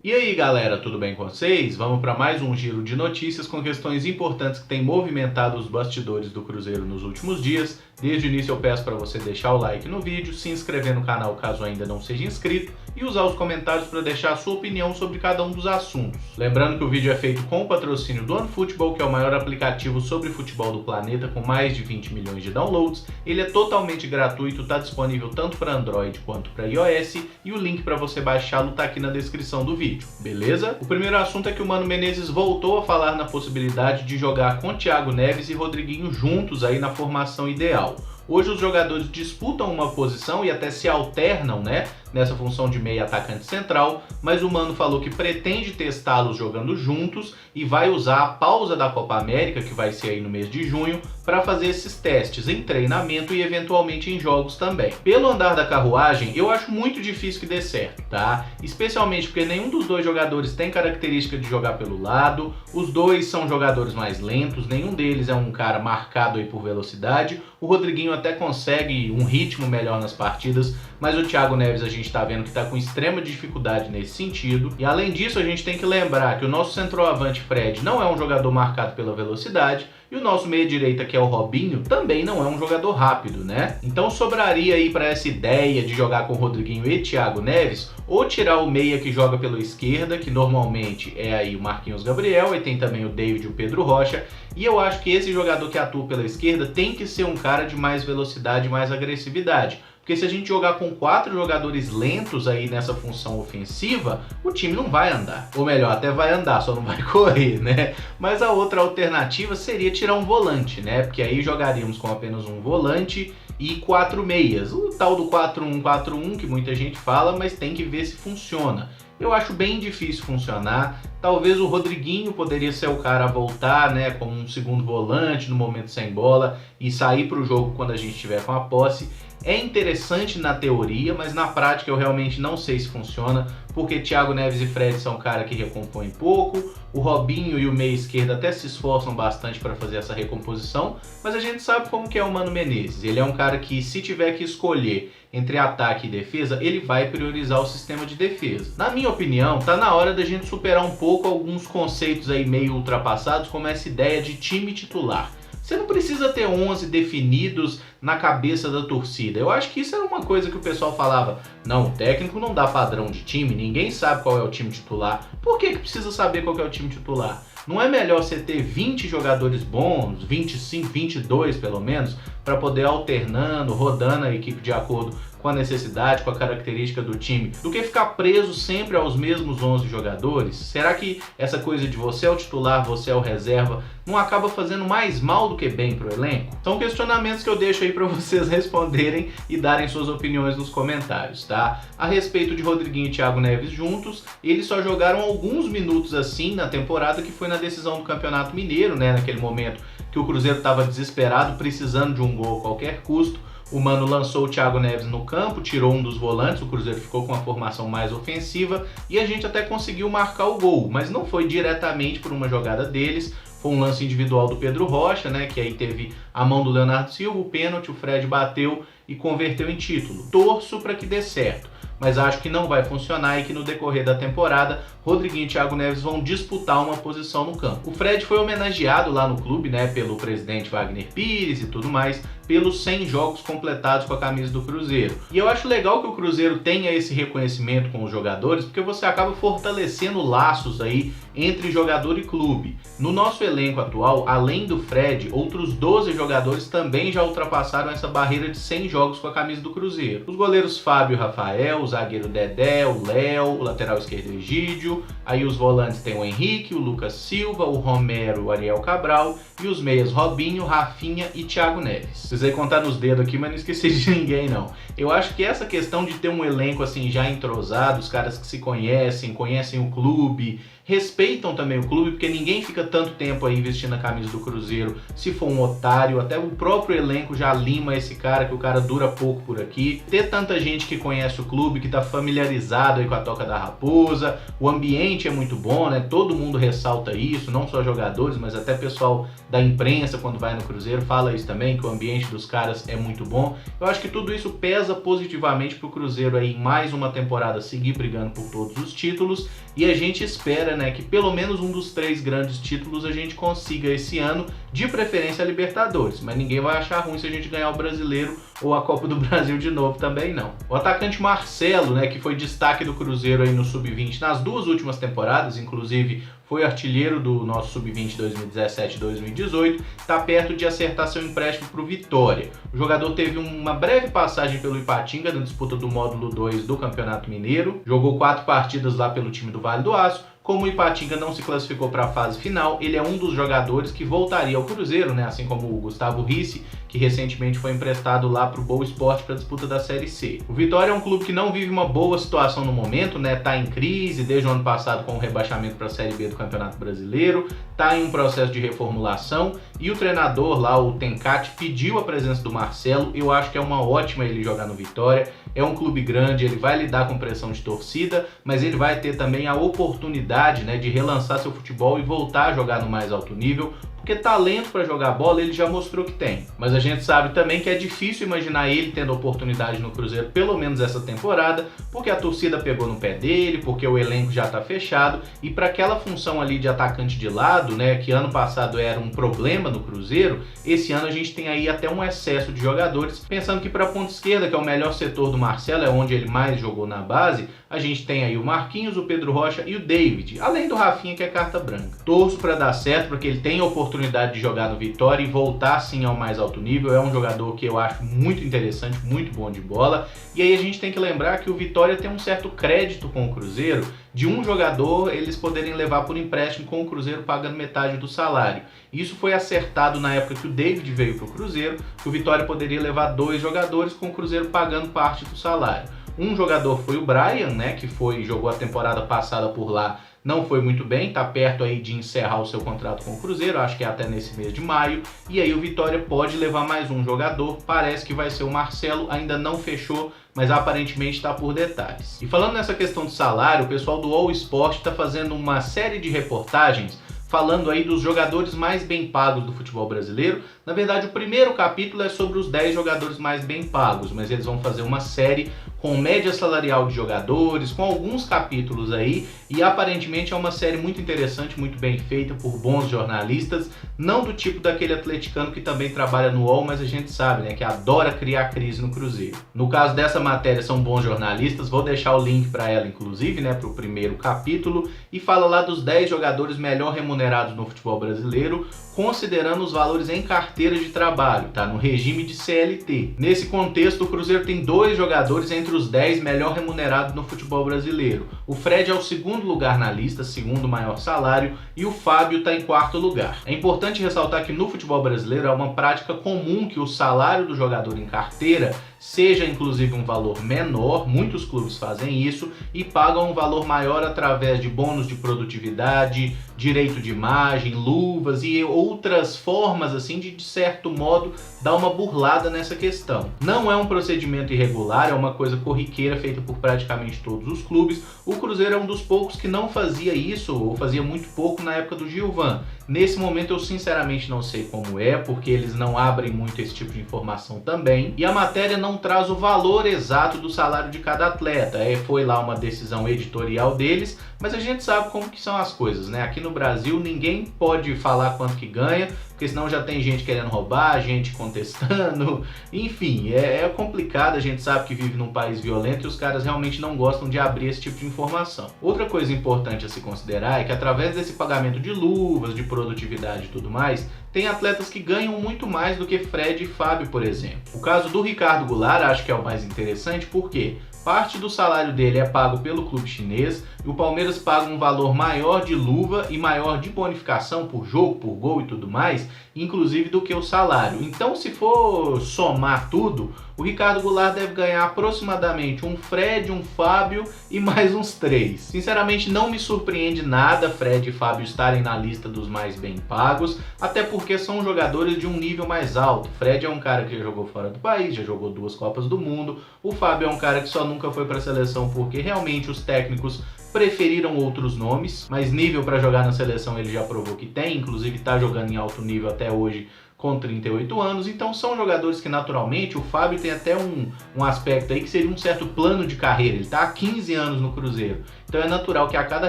E aí galera, tudo bem com vocês? Vamos para mais um giro de notícias com questões importantes que têm movimentado os bastidores do Cruzeiro nos últimos dias. Desde o início eu peço para você deixar o like no vídeo, se inscrever no canal caso ainda não seja inscrito e usar os comentários para deixar a sua opinião sobre cada um dos assuntos. Lembrando que o vídeo é feito com o patrocínio do OneFootball, que é o maior aplicativo sobre futebol do planeta com mais de 20 milhões de downloads. Ele é totalmente gratuito, está disponível tanto para Android quanto para iOS e o link para você baixá-lo está aqui na descrição do vídeo. Beleza? O primeiro assunto é que o Mano Menezes voltou a falar na possibilidade de jogar com Thiago Neves e Rodriguinho juntos aí na formação ideal. Hoje os jogadores disputam uma posição e até se alternam, né, nessa função de meia atacante central, mas o Mano falou que pretende testá-los jogando juntos e vai usar a pausa da Copa América, que vai ser aí no mês de junho, para fazer esses testes em treinamento e eventualmente em jogos também. Pelo andar da carruagem, eu acho muito difícil que dê certo, tá? Especialmente porque nenhum dos dois jogadores tem característica de jogar pelo lado, os dois são jogadores mais lentos, nenhum deles é um cara marcado aí por velocidade. O Rodriguinho até consegue um ritmo melhor nas partidas, mas o Thiago Neves a gente está vendo que está com extrema dificuldade nesse sentido. E além disso, a gente tem que lembrar que o nosso centroavante Fred não é um jogador marcado pela velocidade, e o nosso meia-direita, que é o Robinho, também não é um jogador rápido, né? Então sobraria aí para essa ideia de jogar com Rodriguinho e Thiago Neves, ou tirar o meia que joga pela esquerda, que normalmente é aí o Marquinhos Gabriel, e tem também o David e o Pedro Rocha, e eu acho que esse jogador que atua pela esquerda tem que ser um cara de mais velocidade e mais agressividade. Porque se a gente jogar com 4 jogadores lentos aí nessa função ofensiva, o time não vai andar. Ou melhor, até vai andar, só não vai correr, né? Mas a outra alternativa seria tirar um volante, né? Porque aí jogaríamos com apenas um volante e 4 meias. O tal do 4-1-4-1 que muita gente fala, mas tem que ver se funciona. Eu acho bem difícil funcionar. Talvez o Rodriguinho poderia ser o cara a voltar, né, como um segundo volante no momento sem bola e sair para o jogo quando a gente estiver com a posse. É interessante na teoria, mas na prática eu realmente não sei se funciona, porque Thiago Neves e Fred são cara que recompõem pouco, o Robinho e o meia esquerda até se esforçam bastante para fazer essa recomposição, mas a gente sabe como que é o Mano Menezes. Ele é um cara que, se tiver que escolher entre ataque e defesa, ele vai priorizar o sistema de defesa. Na minha opinião, tá na hora da gente superar um pouco alguns conceitos aí meio ultrapassados, como essa ideia de time titular. Você não precisa ter 11 definidos na cabeça da torcida. Eu acho que isso era uma coisa que o pessoal falava. Não, o técnico não dá padrão de time, ninguém sabe qual é o time titular. Por que precisa saber qual é o time titular? Não é melhor você ter 20 jogadores bons, 25, 22 pelo menos, para poder alternando, rodando a equipe de acordo com a necessidade, com a característica do time, do que ficar preso sempre aos mesmos 11 jogadores? Será que essa coisa de você é o titular, você é o reserva, não acaba fazendo mais mal do que bem para o elenco? São questionamentos que eu deixo aí para vocês responderem e darem suas opiniões nos comentários, tá? A respeito de Rodriguinho e Thiago Neves juntos, eles só jogaram alguns minutos assim na temporada, que foi na decisão do Campeonato Mineiro, né? Naquele momento que o Cruzeiro estava desesperado, precisando de um gol a qualquer custo. O Mano lançou o Thiago Neves no campo, tirou um dos volantes, o Cruzeiro ficou com uma formação mais ofensiva e a gente até conseguiu marcar o gol, mas não foi diretamente por uma jogada deles, foi um lance individual do Pedro Rocha, né, que aí teve a mão do Leonardo Silva, o pênalti, o Fred bateu e converteu em título. Torço para que dê certo, mas acho que não vai funcionar e que no decorrer da temporada, Rodriguinho e Thiago Neves vão disputar uma posição no campo. O Fred foi homenageado lá no clube, né, pelo presidente Wagner Pires e tudo mais, pelos 100 jogos completados com a camisa do Cruzeiro. E eu acho legal que o Cruzeiro tenha esse reconhecimento com os jogadores, porque você acaba fortalecendo laços aí entre jogador e clube. No nosso elenco atual, além do Fred, outros 12 jogadores também já ultrapassaram essa barreira de 100 jogos com a camisa do Cruzeiro. Os goleiros Fábio e Rafael, o zagueiro Dedé, o Léo, o lateral esquerdo Egídio, aí os volantes tem o Henrique, o Lucas Silva, o Romero, o Ariel Cabral e os meias Robinho, Rafinha e Thiago Neves. Precisei contar nos dedos aqui, mas não esqueci de ninguém não. Eu acho que essa questão de ter um elenco assim já entrosado, os caras que se conhecem, conhecem o clube, respeitam também o clube, porque ninguém fica tanto tempo aí vestindo a camisa do Cruzeiro se for um otário. Até o próprio elenco já lima esse cara, que o cara dura pouco por aqui. Ter tanta gente que conhece o clube, que tá familiarizado aí com a Toca da Raposa, o ambiente é muito bom, né? Todo mundo ressalta isso, não só jogadores, mas até pessoal da imprensa quando vai no Cruzeiro fala isso também, que o ambiente dos caras é muito bom. Eu acho que tudo isso pesa positivamente pro Cruzeiro aí mais uma temporada seguir brigando por todos os títulos, e a gente espera, né, que pelo menos um dos 3 grandes títulos a gente consiga esse ano, de preferência a Libertadores, mas ninguém vai achar ruim se a gente ganhar o Brasileiro ou a Copa do Brasil de novo também não. O atacante Marcelo, né, que foi destaque do Cruzeiro aí no Sub-20 nas 2 últimas temporadas, inclusive foi artilheiro do nosso Sub-20 2017 e 2018, está perto de acertar seu empréstimo para o Vitória. O jogador teve uma breve passagem pelo Ipatinga na disputa do módulo 2 do Campeonato Mineiro, jogou 4 partidas lá pelo time do Vale do Aço. Como o Ipatinga não se classificou para a fase final, ele é um dos jogadores que voltaria ao Cruzeiro, né? Assim como o Gustavo Ricci, que recentemente foi emprestado lá para o Boa Esporte para a disputa da Série C. O Vitória é um clube que não vive uma boa situação no momento, né? Tá em crise desde o ano passado com o rebaixamento para a Série B do Campeonato Brasileiro, tá em um processo de reformulação, e o treinador lá, o Tencati, pediu a presença do Marcelo. Eu acho que é uma ótima ele jogar no Vitória. É um clube grande, ele vai lidar com pressão de torcida, mas ele vai ter também a oportunidade, né, de relançar seu futebol e voltar a jogar no mais alto nível, porque talento para jogar bola ele já mostrou que tem. Mas a gente sabe também que é difícil imaginar ele tendo oportunidade no Cruzeiro, pelo menos essa temporada, porque a torcida pegou no pé dele, porque o elenco já está fechado, e para aquela função ali de atacante de lado, né, que ano passado era um problema no Cruzeiro, esse ano a gente tem aí até um excesso de jogadores, pensando que para a ponta esquerda, que é o melhor setor do Marcelo, é onde ele mais jogou na base, a gente tem aí o Marquinhos, o Pedro Rocha e o David, além do Rafinha, que é carta branca. Torço para dar certo, para que ele tenha oportunidade de jogar no Vitória e voltar sim ao mais alto nível. É um jogador que eu acho muito interessante, muito bom de bola. E aí a gente tem que lembrar que o Vitória tem um certo crédito com o Cruzeiro, de um jogador eles poderem levar por empréstimo com o Cruzeiro pagando metade do salário. Isso foi acertado na época que o David veio para o Cruzeiro, que o Vitória poderia levar 2 jogadores com o Cruzeiro pagando parte do salário. Um jogador foi o Brian, né, que jogou a temporada passada por lá, não foi muito bem, tá perto aí de encerrar o seu contrato com o Cruzeiro, acho que é até nesse mês de maio, e aí o Vitória pode levar mais um jogador, parece que vai ser o Marcelo, ainda não fechou, mas aparentemente está por detalhes. E falando nessa questão de salário, o pessoal do All Sport está fazendo uma série de reportagens falando aí dos jogadores mais bem pagos do futebol brasileiro. Na verdade, o primeiro capítulo é sobre os 10 jogadores mais bem pagos, mas eles vão fazer uma série com média salarial de jogadores, com alguns capítulos aí, e aparentemente é uma série muito interessante, muito bem feita por bons jornalistas, não do tipo daquele atleticano que também trabalha no UOL, mas a gente sabe, né, que adora criar crise no Cruzeiro. No caso dessa matéria, são bons jornalistas, vou deixar o link para ela, inclusive, né, para o primeiro capítulo, e fala lá dos 10 jogadores melhor remunerados no futebol brasileiro, considerando os valores em carteira de trabalho, tá? No regime de CLT. Nesse contexto, o Cruzeiro tem 2 jogadores entre os 10 melhor remunerados no futebol brasileiro. O Fred é o segundo lugar na lista, segundo maior salário, e o Fábio está em 4º lugar. É importante ressaltar que no futebol brasileiro é uma prática comum que o salário do jogador em carteira seja inclusive um valor menor, muitos clubes fazem isso, e pagam um valor maior através de bônus de produtividade, direito de imagem, luvas e outras formas assim de certo modo dar uma burlada nessa questão. Não é um procedimento irregular, é uma coisa corriqueira feita por praticamente todos os clubes. O Cruzeiro é um dos poucos que não fazia isso, ou fazia muito pouco na época do Gilvan. Nesse momento eu sinceramente não sei como é, porque eles não abrem muito esse tipo de informação também, e a matéria não traz o valor exato do salário de cada atleta. Foi lá uma decisão editorial deles, mas a gente sabe como que são as coisas, né? Aqui no Brasil ninguém pode falar quanto que ganha, porque senão já tem gente querendo roubar, gente contestando, enfim, é complicado. A gente sabe que vive num país violento e os caras realmente não gostam de abrir esse tipo de informação. Outra coisa importante a se considerar é que através desse pagamento de luvas, de produtividade e tudo mais, tem atletas que ganham muito mais do que Fred e Fábio, por exemplo. O caso do Ricardo Goulart acho que é o mais interessante, porque parte do salário dele é pago pelo clube chinês e o Palmeiras paga um valor maior de luva e maior de bonificação por jogo, por gol e tudo mais, inclusive do que o salário. Então, se for somar tudo, o Ricardo Goulart deve ganhar aproximadamente um Fred, um Fábio e mais uns 3. Sinceramente, não me surpreende nada Fred e Fábio estarem na lista dos mais bem pagos, até porque são jogadores de um nível mais alto. Fred é um cara que já jogou fora do país, já jogou 2 Copas do Mundo, o Fábio é um cara que só nunca foi para a seleção porque realmente os técnicos preferiram outros nomes, mas nível para jogar na seleção ele já provou que tem, inclusive está jogando em alto nível até hoje com 38 anos, então são jogadores que naturalmente, o Fábio tem até um aspecto aí que seria um certo plano de carreira, ele está há 15 anos no Cruzeiro, então é natural que a cada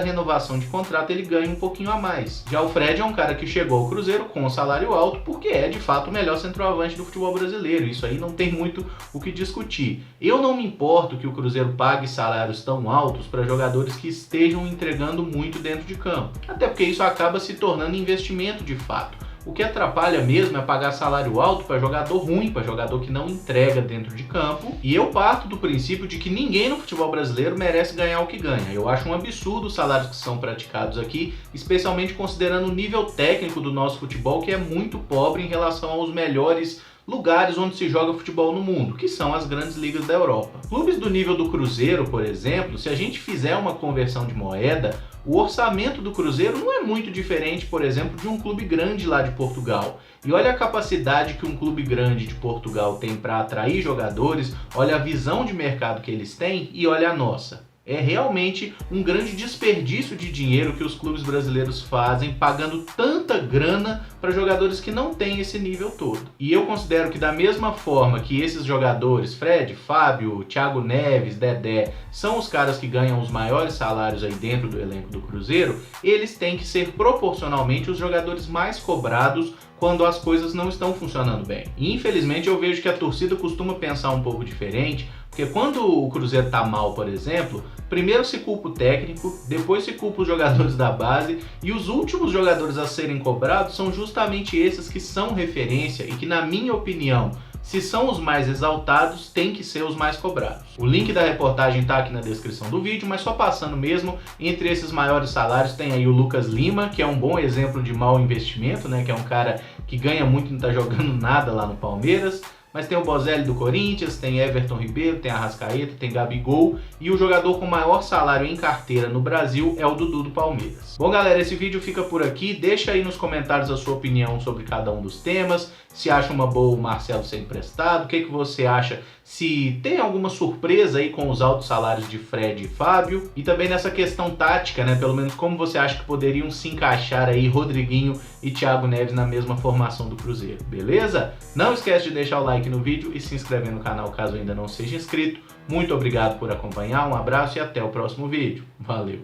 renovação de contrato ele ganhe um pouquinho a mais. Já o Fred é um cara que chegou ao Cruzeiro com um salário alto porque é de fato o melhor centroavante do futebol brasileiro, isso aí não tem muito o que discutir. Eu não me importo que o Cruzeiro pague salários tão altos para jogadores que estejam entregando muito dentro de campo, até porque isso acaba se tornando investimento de fato. O que atrapalha mesmo é pagar salário alto para jogador ruim, para jogador que não entrega dentro de campo. E eu parto do princípio de que ninguém no futebol brasileiro merece ganhar o que ganha. Eu acho um absurdo os salários que são praticados aqui, especialmente considerando o nível técnico do nosso futebol, que é muito pobre em relação aos melhores lugares onde se joga futebol no mundo, que são as grandes ligas da Europa. Clubes do nível do Cruzeiro, por exemplo, se a gente fizer uma conversão de moeda, o orçamento do Cruzeiro não é muito diferente, por exemplo, de um clube grande lá de Portugal. E olha a capacidade que um clube grande de Portugal tem para atrair jogadores, olha a visão de mercado que eles têm e olha a nossa. É realmente um grande desperdício de dinheiro que os clubes brasileiros fazem pagando tanta grana para jogadores que não têm esse nível todo. E eu considero que da mesma forma que esses jogadores, Fred, Fábio, Thiago Neves, Dedé, são os caras que ganham os maiores salários aí dentro do elenco do Cruzeiro, eles têm que ser proporcionalmente os jogadores mais cobrados quando as coisas não estão funcionando bem. E infelizmente eu vejo que a torcida costuma pensar um pouco diferente, porque quando o Cruzeiro tá mal, por exemplo, primeiro se culpa o técnico, depois se culpa os jogadores da base, e os últimos jogadores a serem cobrados são justamente esses que são referência e que, na minha opinião, se são os mais exaltados, tem que ser os mais cobrados. O link da reportagem está aqui na descrição do vídeo, mas só passando mesmo, entre esses maiores salários tem aí o Lucas Lima, que é um bom exemplo de mau investimento, né? Que é um cara que ganha muito e não está jogando nada lá no Palmeiras. Mas tem o Bozelli do Corinthians, tem Everton Ribeiro, tem Arrascaeta, tem Gabigol, e o jogador com maior salário em carteira no Brasil é o Dudu do Palmeiras. Bom galera, esse vídeo fica por aqui, deixa aí nos comentários a sua opinião sobre cada um dos temas, se acha uma boa o Marcelo ser emprestado, o que você acha, se tem alguma surpresa aí com os altos salários de Fred e Fábio, e também nessa questão tática, né, pelo menos como você acha que poderiam se encaixar aí Rodriguinho e Thiago Neves na mesma formação do Cruzeiro, beleza? Não esquece de deixar o like no vídeo e se inscrever no canal caso ainda não seja inscrito. Muito obrigado por acompanhar, um abraço e até o próximo vídeo. Valeu!